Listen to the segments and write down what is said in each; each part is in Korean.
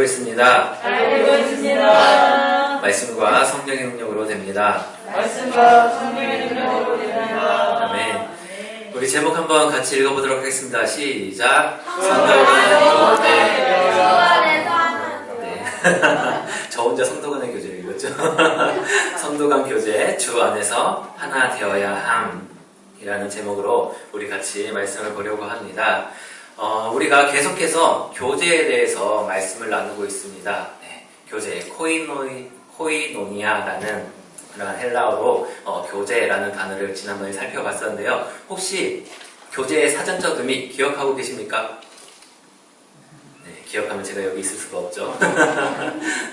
있습니다. 잘 되고 있습니다. 말씀과 성령의 능력으로 됩니다. 말씀과 성령의 능력으로 됩니다. 아멘. 우리 제목 한번 같이 읽어보도록 하겠습니다. 시작. 성도간의 교제. 네. 저 혼자 성도간의 교제를 읽었죠. 성도간 교제, 주 안에서 하나 되어야 함이라는 제목으로 우리 같이 말씀을 보려고 합니다. 우리가 계속해서 교제에 대해서 말씀을 나누고 있습니다. 네, 교제, 코이노니아라는 그런 헬라어로 교제라는 단어를 지난번에 살펴봤었는데요. 혹시 교제의 사전적 의미 기억하고 계십니까? 네, 기억하면 제가 여기 있을 수가 없죠.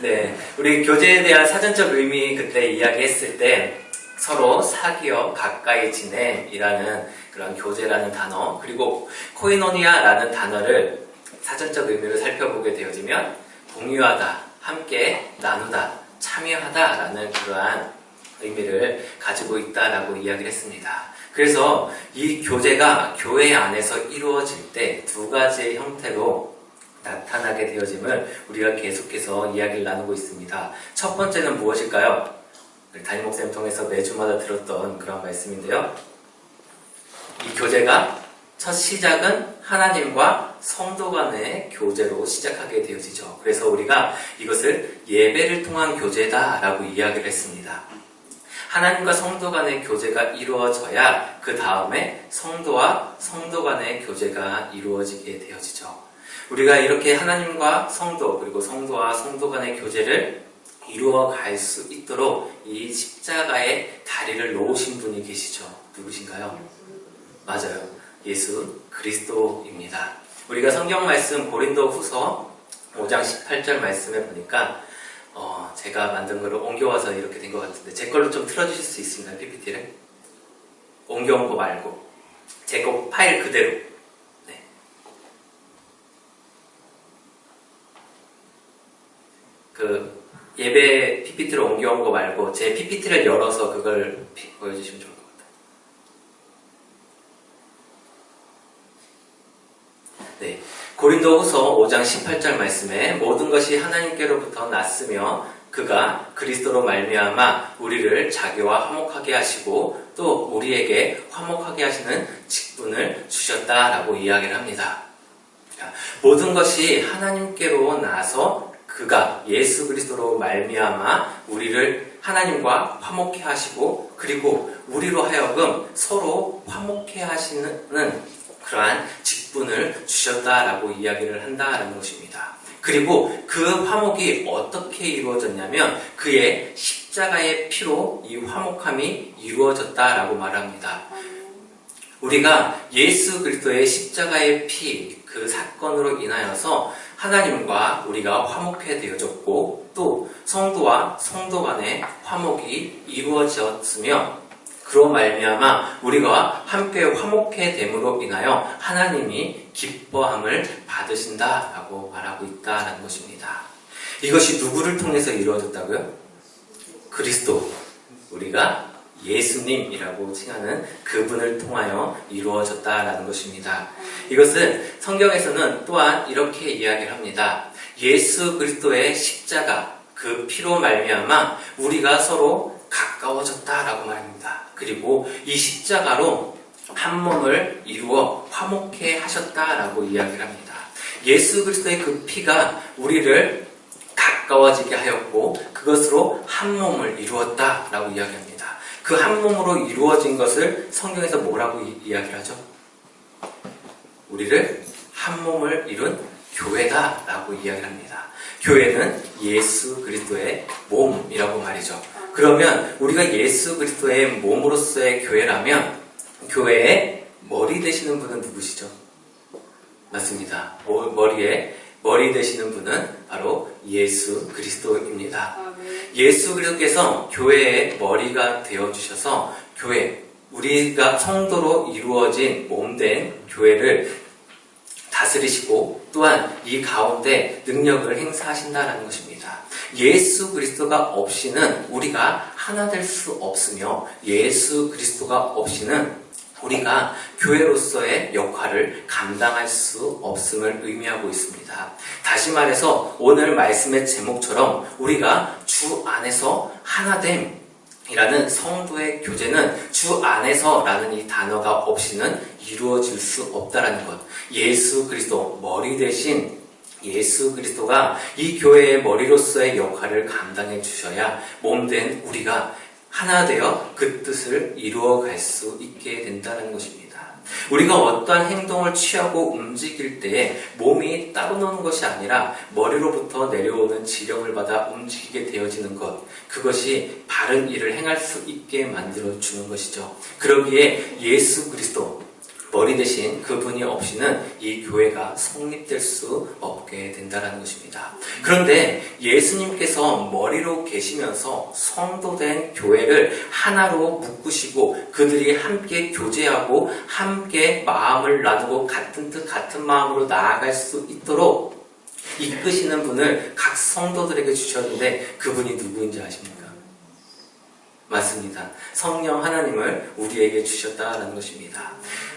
네, 우리 교제에 대한 사전적 의미 그때 이야기했을 때 서로 사귀어 가까이 지냄이라는 그런 교제라는 단어, 그리고 코이노니아라는 단어를 사전적 의미를 살펴보게 되어지면 공유하다, 함께 나누다, 참여하다라는 그러한 의미를 가지고 있다라고 이야기를 했습니다. 그래서 이 교제가 교회 안에서 이루어질 때 두 가지의 형태로 나타나게 되어짐을 우리가 계속해서 이야기를 나누고 있습니다. 첫 번째는 무엇일까요? 담임 목사님 통해서 매주마다 들었던 그런 말씀인데요. 이 교제가 첫 시작은 하나님과 성도 간의 교제로 시작하게 되어지죠. 그래서 우리가 이것을 예배를 통한 교제다라고 이야기를 했습니다. 하나님과 성도 간의 교제가 이루어져야 그 다음에 성도와 성도 간의 교제가 이루어지게 되어지죠. 우리가 이렇게 하나님과 성도 그리고 성도와 성도 간의 교제를 이루어 갈 수 있도록 이 십자가의 다리를 놓으신 분이 계시죠. 누구신가요? 맞아요. 예수 그리스도입니다. 우리가 성경 말씀 고린도 후서 5장 18절 말씀에 보니까 제가 만든 거를 옮겨와서 이렇게 된 것 같은데 제 걸로 좀 틀어주실 수 있습니까? PPT를? 옮겨온 거 말고 제 거 파일 그대로. 네. 그 예배 PPT를 옮겨온 거 말고 제 PPT를 열어서 그걸 보여주시면 좋을 것 같아요. 네. 고린도 후서 5장 18절 말씀에 모든 것이 하나님께로부터 났으며 그가 그리스도로 말미암아 우리를 자기와 화목하게 하시고 또 우리에게 화목하게 하시는 직분을 주셨다라고 이야기를 합니다. 모든 것이 하나님께로 나서 그가 예수 그리스도로 말미암아 우리를 하나님과 화목해 하시고 그리고 우리로 하여금 서로 화목해 하시는 그러한 직분을 주셨다라고 이야기를 한다라는 것입니다. 그리고 그 화목이 어떻게 이루어졌냐면 그의 십자가의 피로 이 화목함이 이루어졌다라고 말합니다. 우리가 예수 그리스도의 십자가의 피, 그 사건으로 인하여서 하나님과 우리가 화목해 되어졌고 또 성도와 성도 간의 화목이 이루어졌으며 그로 말미암아 우리가 함께 화목해 됨으로 인하여 하나님이 기뻐함을 받으신다라고 말하고 있다라는 것입니다. 이것이 누구를 통해서 이루어졌다고요? 그리스도, 우리가 예수님이라고 칭하는 그분을 통하여 이루어졌다라는 것입니다. 이것은 성경에서는 또한 이렇게 이야기를 합니다. 예수 그리스도의 십자가, 그 피로 말미암아 우리가 서로 가까워졌다라고 말합니다. 그리고 이 십자가로 한 몸을 이루어 화목해 하셨다라고 이야기를 합니다. 예수 그리스도의 그 피가 우리를 가까워지게 하였고 그것으로 한 몸을 이루었다라고 이야기합니다. 그 한 몸으로 이루어진 것을 성경에서 뭐라고 이야기를 하죠? 우리를 한 몸을 이룬 교회다라고 이야기를 합니다. 교회는 예수 그리스도의 몸이라고 말이죠. 그러면 우리가 예수 그리스도의 몸으로서의 교회라면 교회의 머리 되시는 분은 누구시죠? 맞습니다. 머리 되시는 분은 바로 예수 그리스도입니다. 예수 그리스도께서 교회의 머리가 되어주셔서 교회, 우리가 성도로 이루어진 몸된 교회를 다스리시고 또한 이 가운데 능력을 행사하신다는 것입니다. 예수 그리스도가 없이는 우리가 하나 될 수 없으며 예수 그리스도가 없이는 우리가 교회로서의 역할을 감당할 수 없음을 의미하고 있습니다. 다시 말해서 오늘 말씀의 제목처럼 우리가 주 안에서 하나됨이라는 성도의 교제는 주 안에서라는 이 단어가 없이는 이루어질 수 없다라는 것. 예수 그리스도 머리 대신 예수 그리스도가 이 교회의 머리로서의 역할을 감당해 주셔야 몸된 우리가 하나 되어 그 뜻을 이루어갈 수 있게 된다는 것입니다. 우리가 어떠한 행동을 취하고 움직일 때에 몸이 따로 노는 것이 아니라 머리로부터 내려오는 지령을 받아 움직이게 되어지는 것, 그것이 바른 일을 행할 수 있게 만들어주는 것이죠. 그러기에 예수 그리스도 머리 대신 그분이 없이는 이 교회가 성립될 수 없게 된다는 것입니다. 그런데 예수님께서 머리로 계시면서 성도된 교회를 하나로 묶으시고 그들이 함께 교제하고 함께 마음을 나누고 같은 뜻 같은 마음으로 나아갈 수 있도록 이끄시는 분을 각 성도들에게 주셨는데 그분이 누구인지 아십니까? 맞습니다. 성령 하나님을 우리에게 주셨다라는 것입니다.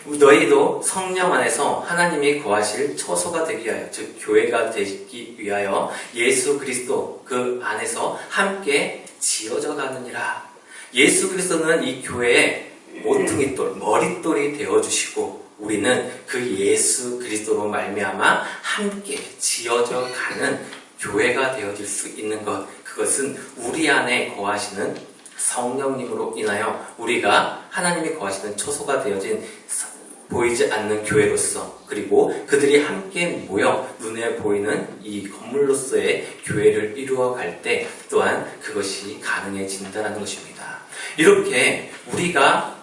너희도 성령 안에서 하나님이 거하실 처소가 되기 위하여, 즉 교회가 되기 위하여 예수 그리스도 그 안에서 함께 지어져 가느니라. 예수 그리스도는 이 교회의 모퉁이돌, 머릿돌이 되어주시고 우리는 그 예수 그리스도로 말미암아 함께 지어져 가는 교회가 되어질 수 있는 것, 그것은 우리 안에 거하시는 성령님으로 인하여 우리가 하나님이 거하시는 처소가 되어진 보이지 않는 교회로서, 그리고 그들이 함께 모여 눈에 보이는 이 건물로서의 교회를 이루어갈 때 또한 그것이 가능해진다는 것입니다. 이렇게 우리가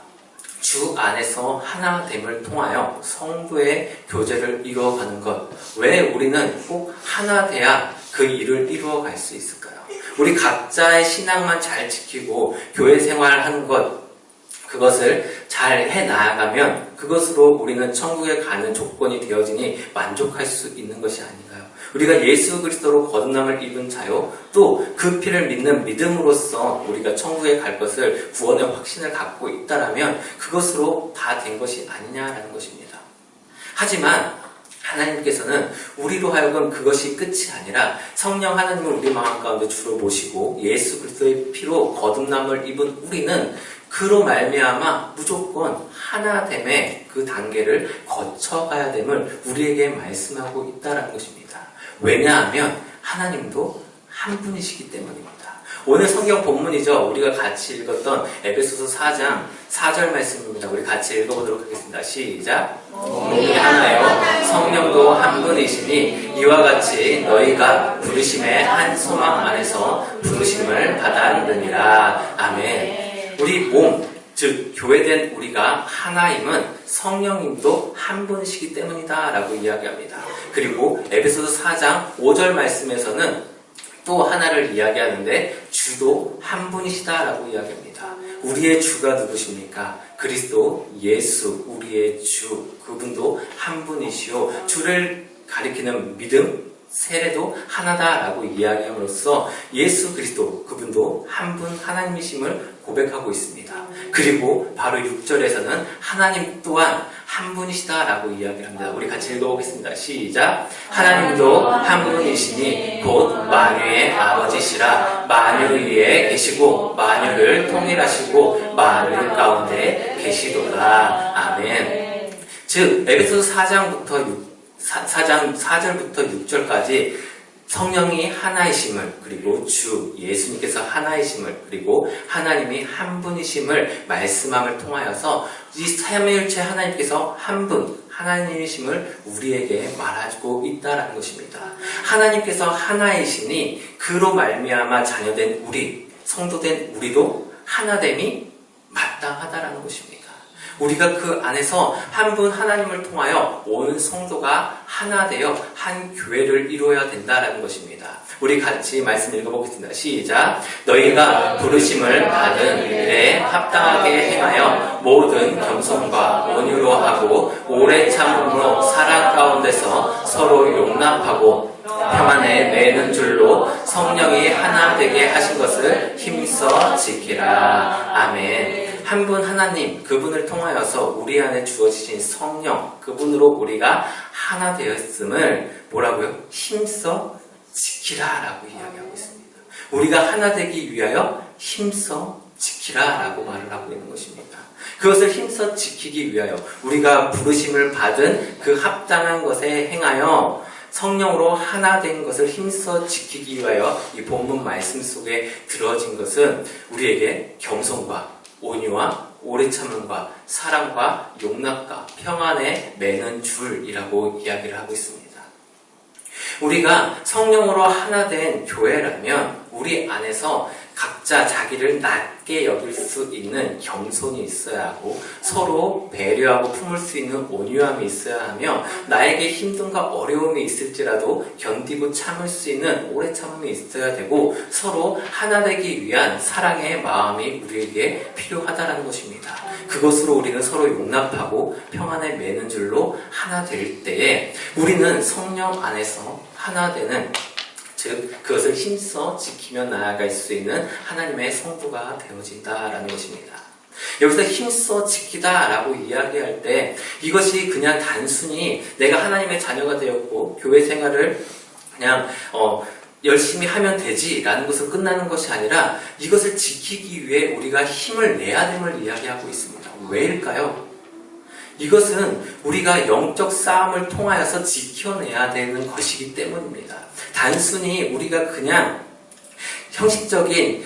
주 안에서 하나됨을 통하여 성도의 교제를 이루어가는 것, 왜 우리는 꼭 하나 돼야 그 일을 이루어갈 수 있을까요? 우리 각자의 신앙만 잘 지키고 교회 생활하는 것, 그것을 잘 해나가면 그것으로 우리는 천국에 가는 조건이 되어지니 만족할 수 있는 것이 아닌가요? 우리가 예수 그리스도로 거듭남을 입은 자요, 또 그 피를 믿는 믿음으로써 우리가 천국에 갈 것을 구원의 확신을 갖고 있다라면 그것으로 다 된 것이 아니냐라는 것입니다. 하지만 하나님께서는 우리로 하여금 그것이 끝이 아니라 성령 하나님을 우리 마음 가운데 주로 모시고 예수 그리스도의 피로 거듭남을 입은 우리는 그로 말미암아 무조건 하나됨의 그 단계를 거쳐가야 됨을 우리에게 말씀하고 있다는 것입니다. 왜냐하면 하나님도 한 분이시기 때문입니다. 오늘 성경 본문이죠. 우리가 같이 읽었던 에베소서 4장 4절 말씀입니다. 우리 같이 읽어보도록 하겠습니다. 시작. 몸이 하나요 성령도 한 분이시니 이와 같이 너희가 부르심의 한 소망 안에서 부르심을 받았느니라. 아멘. 우리 몸, 즉 교회된 우리가 하나임은 성령님도 한 분이시기 때문이다 라고 이야기합니다. 그리고 에베소서 4장 5절 말씀에서는 또 하나를 이야기하는데 주도 한 분이시다라고 이야기합니다. 우리의 주가 누구십니까? 그리스도 예수, 우리의 주, 그분도 한 분이시오. 주를 가리키는 믿음, 세례도 하나다라고 이야기함으로써 예수 그리스도, 그분도 한 분 하나님이심을 고백하고 있습니다. 그리고 바로 6절에서는 하나님 또한 한 분이시다라고 이야기합니다. 우리 같이 읽어보겠습니다. 시작. 하나님도 한 분이시니 곧 만유의 아버지시라. 만유를 위해 계시고 만유를 통일하시고 만유 가운데 계시도다. 아멘. 즉 에베소서 4장 4절부터 6절까지 성령이 하나이심을, 그리고 주 예수님께서 하나이심을, 그리고 하나님이 한 분이심을 말씀함을 통하여서 이 삼위일체 하나님께서 한 분 하나님이심을 우리에게 말하고 있다는 것입니다. 하나님께서 하나이시니 그로 말미암아 자녀된 우리, 성도된 우리도 하나됨이 마땅하다라는 것입니다. 우리가 그 안에서 한 분 하나님을 통하여 온 성도가 하나 되어 한 교회를 이루어야 된다는 것입니다. 우리 같이 말씀 읽어보겠습니다. 시작. 너희가 부르심을 받은 일에 합당하게 행하여 모든 겸손과 온유로 하고 오래 참음으로 사랑 가운데서 서로 용납하고 평안에 매는 줄로 성령이 하나 되게 하신 것을 힘써 지키라. 아멘. 한 분 하나님, 그분을 통하여서 우리 안에 주어지신 성령, 그분으로 우리가 하나 되었음을 뭐라고요? 힘써 지키라 라고 이야기하고 있습니다. 우리가 하나 되기 위하여 힘써 지키라 라고 말을 하고 있는 것입니다. 그것을 힘써 지키기 위하여 우리가 부르심을 받은 그 합당한 것에 행하여 성령으로 하나 된 것을 힘써 지키기 위하여 이 본문 말씀 속에 들어진 것은 우리에게 겸손과 온유와 오래 참음과 사랑과 용납과 평안에 매는 줄이라고 이야기를 하고 있습니다. 우리가 성령으로 하나 된 교회라면 우리 안에서 각자 자기를 낮게 여길 수 있는 겸손이 있어야 하고 서로 배려하고 품을 수 있는 온유함이 있어야 하며 나에게 힘듦과 어려움이 있을지라도 견디고 참을 수 있는 오래 참음이 있어야 되고 서로 하나 되기 위한 사랑의 마음이 우리에게 필요하다는 것입니다. 그것으로 우리는 서로 용납하고 평안에 매는 줄로 하나 될 때에 우리는 성령 안에서 하나 되는 즉 그것을 힘써 지키며 나아갈 수 있는 하나님의 성도가 되어진다라는 것입니다. 여기서 힘써 지키다라고 이야기할 때 이것이 그냥 단순히 내가 하나님의 자녀가 되었고 교회 생활을 그냥 열심히 하면 되지라는 것으로 끝나는 것이 아니라 이것을 지키기 위해 우리가 힘을 내야 됨을 이야기하고 있습니다. 왜일까요? 이것은 우리가 영적 싸움을 통하여서 지켜내야 되는 것이기 때문입니다. 단순히 우리가 그냥 형식적인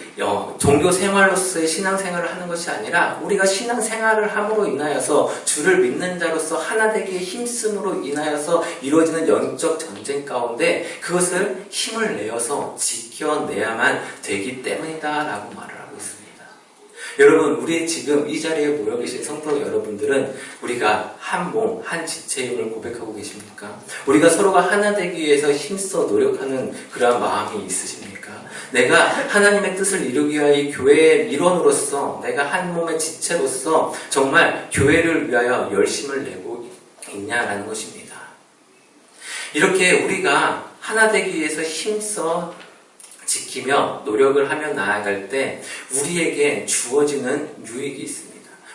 종교 생활로서의 신앙 생활을 하는 것이 아니라 우리가 신앙 생활을 함으로 인하여서 주를 믿는 자로서 하나 되기에 힘쓰므로 인하여서 이루어지는 영적 전쟁 가운데 그것을 힘을 내어서 지켜내야만 되기 때문이다라고 말을 하고 있습니다. 여러분, 우리 지금 이 자리에 모여 계신 성도 여러분들은 우리가 한 몸, 한 지체임을 고백하고 계십니까? 우리가 서로가 하나 되기 위해서 힘써 노력하는 그러한 마음이 있으십니까? 내가 하나님의 뜻을 이루기 위하여 이 교회의 일원으로서 내가 한 몸의 지체로서 정말 교회를 위하여 열심을 내고 있냐라는 것입니다. 이렇게 우리가 하나 되기 위해서 힘써 지키며 노력을 하며 나아갈 때 우리에게 주어지는 유익이 있습니다.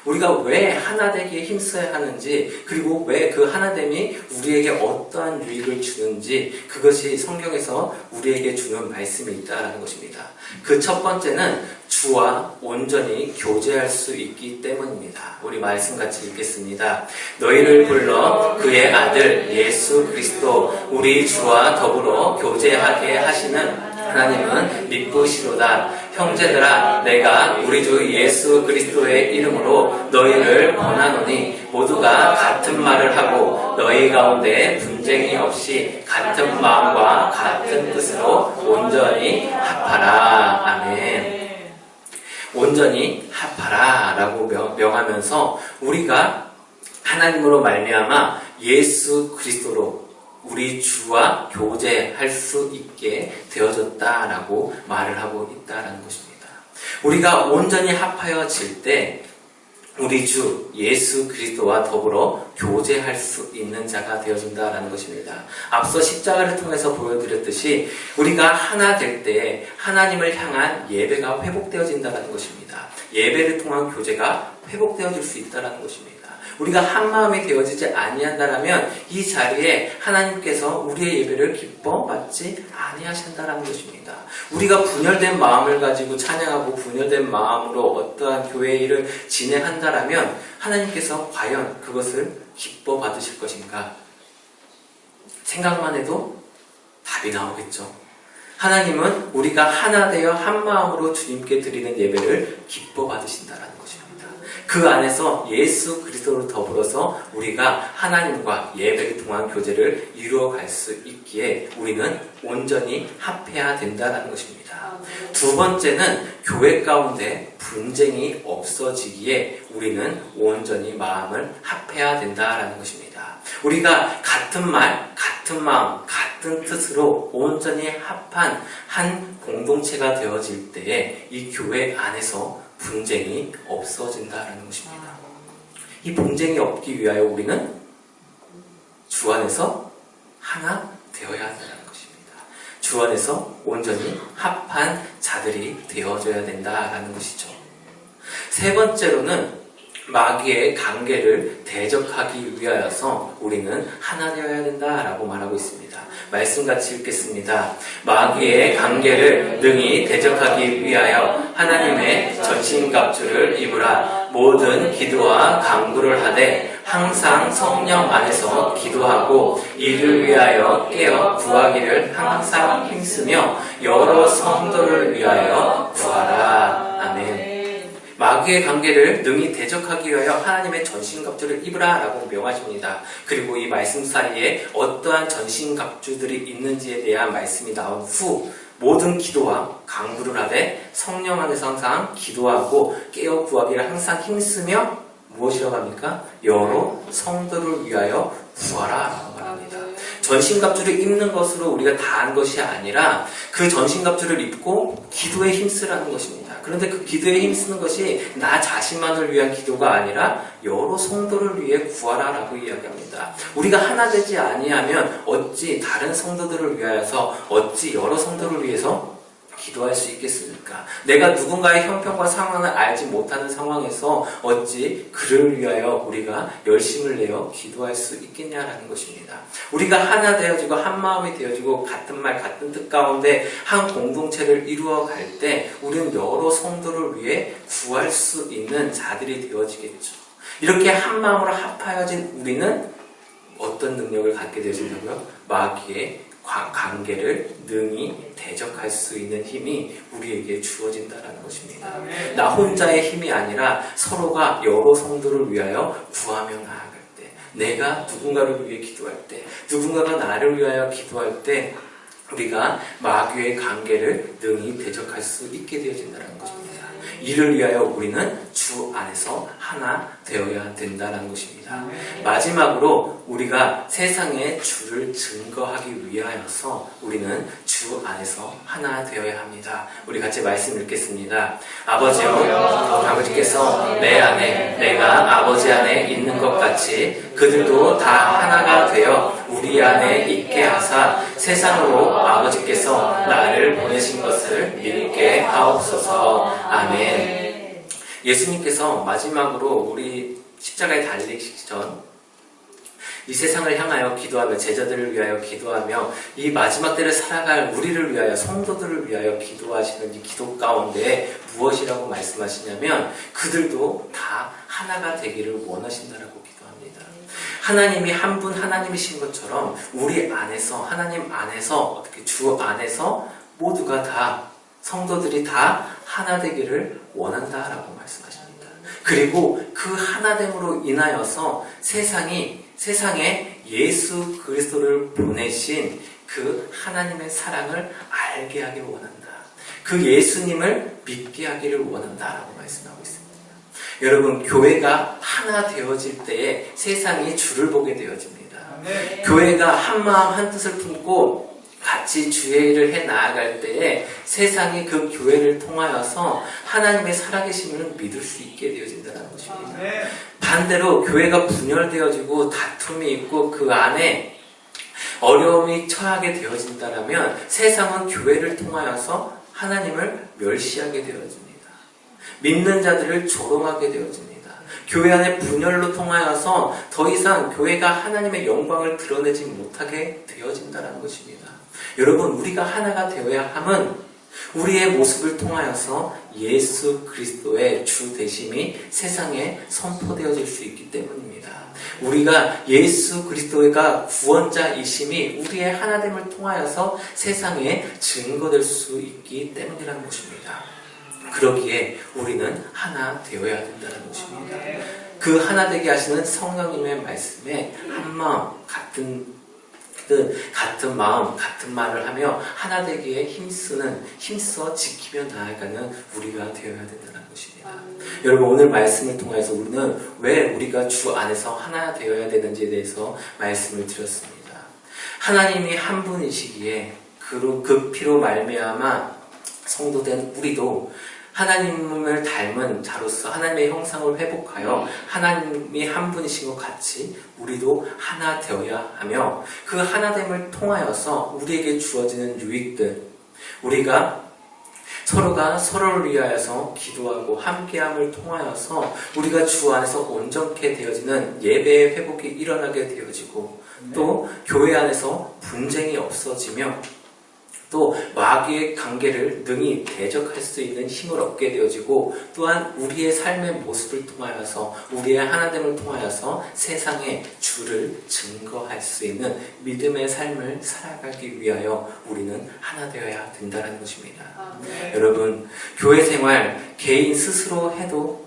우리가 왜 하나 되기에 힘써야 하는지 그리고 왜 그 하나됨이 우리에게 어떠한 유익을 주는지 그것이 성경에서 우리에게 주는 말씀이 있다는 것입니다. 그 첫 번째는 주와 온전히 교제할 수 있기 때문입니다. 우리 말씀 같이 읽겠습니다. 너희를 불러 그의 아들 예수 그리스도 우리 주와 더불어 교제하게 하시는 하나님은 믿으시로다. 형제들아 내가 우리 주 예수 그리스도의 이름으로 너희를 권하노니 모두가 같은 말을 하고 너희 가운데 분쟁이 없이 같은 마음과 같은 뜻으로 온전히 합하라. 아멘. 온전히 합하라 라고 명하면서 우리가 하나님으로 말미암아 예수 그리스도로 우리 주와 교제할 수 있게 되어졌다라고 말을 하고 있다라는 것입니다. 우리가 온전히 합하여질 때 우리 주 예수 그리스도와 더불어 교제할 수 있는 자가 되어진다라는 것입니다. 앞서 십자가를 통해서 보여드렸듯이 우리가 하나 될 때 하나님을 향한 예배가 회복되어진다는 것입니다. 예배를 통한 교제가 회복되어질 수 있다는 것입니다. 우리가 한 마음이 되어지지 아니한다라면 이 자리에 하나님께서 우리의 예배를 기뻐 받지 아니하신다라는 것입니다. 우리가 분열된 마음을 가지고 찬양하고 분열된 마음으로 어떠한 교회 일을 진행한다라면 하나님께서 과연 그것을 기뻐 받으실 것인가? 생각만 해도 답이 나오겠죠. 하나님은 우리가 하나 되어 한 마음으로 주님께 드리는 예배를 기뻐 받으신다라는 것입니다. 그 안에서 예수 그리스도로 더불어서 우리가 하나님과 예배를 통한 교제를 이루어갈 수 있기에 우리는 온전히 합해야 된다는 것입니다. 두 번째는 교회 가운데 분쟁이 없어지기에 우리는 온전히 마음을 합해야 된다는 것입니다. 우리가 같은 말, 같은 마음, 같은 뜻으로 온전히 합한 한 공동체가 되어질 때에 이 교회 안에서 분쟁이 없어진다는 것입니다. 이 분쟁이 없기 위하여 우리는 주 안에서 하나 되어야 한다는 것입니다. 주 안에서 온전히 합한 자들이 되어져야 된다는 것이죠. 세 번째로는 마귀의 관계를 대적하기 위하여서 우리는 하나 되어야 된다라고 말하고 있습니다. 말씀 같이 읽겠습니다. 마귀의 관계를 능히 대적하기 위하여 하나님의 전신갑주를 입으라. 모든 기도와 간구를 하되 항상 성령 안에서 기도하고 이를 위하여 깨어 구하기를 항상 힘쓰며 여러 성도를 위하여 구하라. 아멘. 마귀의 관계를 능히 대적하기 위하여 하나님의 전신갑주를 입으라 라고 명하십니다. 그리고 이 말씀 사이에 어떠한 전신갑주들이 있는지에 대한 말씀이 나온 후 모든 기도와 간구를 하되 성령 안에서 항상 기도하고 깨어 구하기를 항상 힘쓰며 무엇이라고 합니까? 여러 성도를 위하여 구하라 라고 말합니다. 전신갑주를 입는 것으로 우리가 다 한 것이 아니라 그 전신갑주를 입고 기도에 힘쓰라는 것입니다. 그런데 그 기도에 힘쓰는 것이 나 자신만을 위한 기도가 아니라 여러 성도를 위해 구하라 라고 이야기합니다. 우리가 하나 되지 아니하면 어찌 다른 성도들을 위하여서 어찌 여러 성도를 위해서 기도할 수 있겠습니까? 내가 누군가의 형편과 상황을 알지 못하는 상황에서 어찌 그를 위하여 우리가 열심을 내어 기도할 수 있겠냐라는 것입니다. 우리가 하나 되어지고 한 마음이 되어지고 같은 말 같은 뜻 가운데 한 공동체를 이루어 갈 때 우리는 여러 성도를 위해 구할 수 있는 자들이 되어지겠죠. 이렇게 한 마음으로 합하여진 우리는 어떤 능력을 갖게 되어진다고요? 마귀의 관계를 능히 대적할 수 있는 힘이 우리에게 주어진다는 것입니다. 나 혼자의 힘이 아니라 서로가 여러 성도를 위하여 구하며 나아갈 때, 내가 누군가를 위해 기도할 때, 누군가가 나를 위하여 기도할 때 우리가 마귀의 관계를 능히 대적할 수 있게 되어진다는 것입니다. 이를 위하여 우리는 주 안에서 하나 되어야 된다는 것입니다. 마지막으로 우리가 세상에 주를 증거하기 위하여서 우리는 주 안에서 하나 되어야 합니다. 우리 같이 말씀 읽겠습니다. 아버지여, 아버지께서 내 안에 내가 아버지 안에 있는 것 같이 그들도 다 하나가 되어 우리 안에 있게 하사 세상으로 아버지께서 나를 보내신 것을 믿게 하옵소서. 아멘. 예수님께서 마지막으로 우리 십자가에 달리시기 전 이 세상을 향하여 기도하며 제자들을 위하여 기도하며 이 마지막 때를 살아갈 우리를 위하여 성도들을 위하여 기도하시는 이 기도 가운데 무엇이라고 말씀하시냐면 그들도 다 하나가 되기를 원하신다라고 기도합니다. 하나님이 한 분 하나님이신 것처럼 우리 안에서 하나님 안에서 어떻게 주 안에서 모두가 다 성도들이 다 하나 되기를 원한다라고 말씀하십니다. 그리고 그 하나됨으로 인하여서 세상에 예수 그리스도를 보내신 그 하나님의 사랑을 알게 하기를 원한다. 그 예수님을 믿게 하기를 원한다라고 말씀하고 있습니다. 여러분, 교회가 하나 되어질 때에 세상이 주를 보게 되어집니다. 교회가 한 마음 한 뜻을 품고 같이 주의 일을 해 나아갈 때에 세상이 그 교회를 통하여서 하나님의 살아계심을 믿을 수 있게 되어진다는 것입니다. 반대로 교회가 분열되어지고 다툼이 있고 그 안에 어려움이 처하게 되어진다면 세상은 교회를 통하여서 하나님을 멸시하게 되어집니다. 믿는 자들을 조롱하게 되어집니다. 교회 안에 분열로 통하여서 더 이상 교회가 하나님의 영광을 드러내지 못하게 되어진다는 것입니다. 여러분, 우리가 하나가 되어야 함은 우리의 모습을 통하여서 예수 그리스도의 주 되심이 세상에 선포되어질 수 있기 때문입니다. 우리가 예수 그리스도가 구원자이심이 우리의 하나됨을 통하여서 세상에 증거될 수 있기 때문이라는 것입니다. 그러기에 우리는 하나 되어야 된다는 것입니다. 그 하나 되게 하시는 성령님의 말씀에 한 마음 같은 마음, 같은 말을 하며 하나 되기에 힘써 지키며 나아가는 우리가 되어야 된다는 것입니다. 여러분, 오늘 말씀을 통해서 우리는 왜 우리가 주 안에서 하나 되어야 되는지에 대해서 말씀을 드렸습니다. 하나님이 한 분이시기에 그 피로 말미암아 성도된 우리도 하나님을 닮은 자로서 하나님의 형상을 회복하여 하나님이 한 분이신 것 같이 우리도 하나 되어야 하며 그 하나됨을 통하여서 우리에게 주어지는 유익들, 우리가 서로가 서로를 위하여서 기도하고 함께함을 통하여서 우리가 주 안에서 온전케 되어지는 예배의 회복이 일어나게 되어지고 또 교회 안에서 분쟁이 없어지며 또 마귀의 관계를 능히 대적할 수 있는 힘을 얻게 되어지고 또한 우리의 삶의 모습을 통하여서 우리의 하나됨을 통하여서 세상에 주를 증거할 수 있는 믿음의 삶을 살아가기 위하여 우리는 하나 되어야 된다는 것입니다. 여러분, 교회 생활 개인 스스로 해도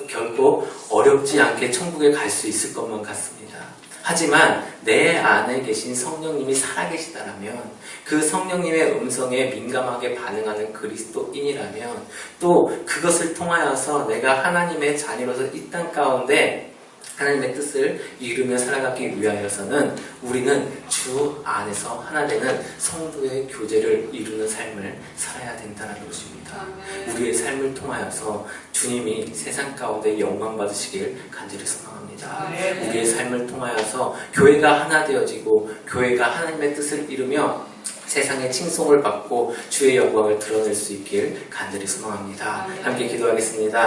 결코 어렵지 않게 천국에 갈 수 있을 것만 같습니다. 하지만 내 안에 계신 성령님이 살아계시다라면 그 성령님의 음성에 민감하게 반응하는 그리스도인이라면 또 그것을 통하여서 내가 하나님의 자녀로서 이 땅 가운데 하나님의 뜻을 이루며 살아가기 위하여서는 우리는 주 안에서 하나 되는 성도의 교제를 이루는 삶을 살아야 된다는 것입니다. 우리의 삶을 통하여서 주님이 세상 가운데 영광 받으시길 간절히 소망합니다. 우리의 삶을 통하여서 교회가 하나 되어지고 교회가 하나님의 뜻을 이루며 세상의 칭송을 받고 주의 영광을 드러낼 수 있길 간절히 소망합니다. 함께 기도하겠습니다.